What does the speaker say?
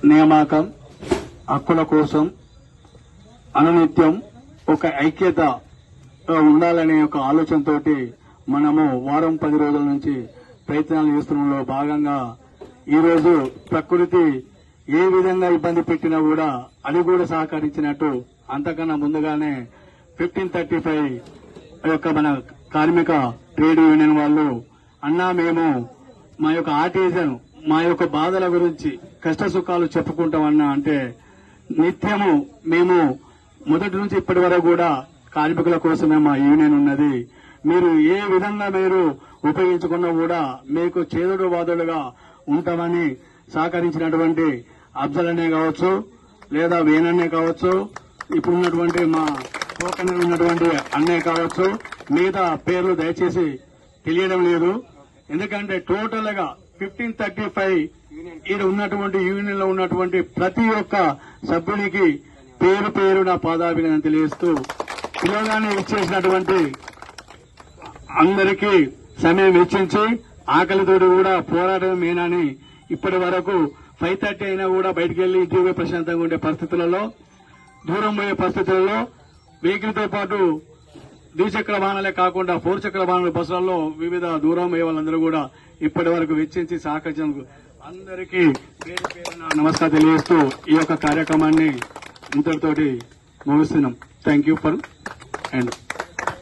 నియామకం హక్కుల కోసం అనునిత్యం ఒక ఐక్యత ఉండాలనే ఒక ఆలోచనతోటి మనము వారం 10 రోజుల నుంచి ప్రయత్నాలు చేస్తున్నలో భాగంగా ఈరోజు ప్రకృతి ఏ విధంగా ఇబ్బంది పెట్టినా కూడా అది కూడా సహకరించినట్టు అంతకన్నా ముందుగానే 1535 యొక్క మన కార్మిక ట్రేడ్ యూనియన్ వాళ్ళు అన్నా మేము మా యొక్క ఆర్టిజన్ మా యొక్క బాధల గురించి కష్ట సుఖాలు చెప్పుకుంటామన్నా అంటే నిత్యము మేము మొదటి నుంచి ఇప్పటి వరకు కూడా కార్మికుల కోసమే మా యూనియన్ ఉన్నది. మీరు ఏ విధంగా మీరు ఉపయోగించుకున్నా కూడా మీకు చేదుడు వాదుడుగా ఉంటామని సహకరించినటువంటి అఫ్జల్ అనే కావచ్చు లేదా వేణన్నే కావచ్చు, ఇప్పుడున్నటువంటి మా టోకన్ ఉన్నటువంటి అన్నే కావచ్చు, మిగతా పేర్లు దయచేసి తెలియడం లేదు. ఎందుకంటే టోటల్ గా 1535 ఈడ ఉన్నటువంటి యూనియన్ లో ఉన్నటువంటి ప్రతి ఒక్క సభ్యునికి పేరు పేరు నా పాదాభినందన తెలియజేస్తూ పిల్లగానే ఇచ్చేసినటువంటి అందరికీ సమయం వెచ్చించి ఆకలితోటి కూడా పోరాటం మేనని ఇప్పటి వరకు 5:30 అయినా కూడా బయటికి వెళ్లి ఇంటికి పోయి ప్రశాంతంగా ఉండే పరిస్థితులలో, దూరం పోయే పరిస్థితులలో వెహికల్ తో పాటు ద్విచక్ర వాహనాలే కాకుండా 4 చక్ర వాహనాల బస్సులలో వివిధ దూరం పోయే వాళ్ళందరూ కూడా ఇప్పటి వరకు వెచ్చించి సహకరించినందుకు అందరికీ పేరు పేరున నమస్కారం తెలియజేస్తూ ఈ యొక్క కార్యక్రమాన్ని ఇంతటితోటి ముగిస్తున్నాం. Thank you for and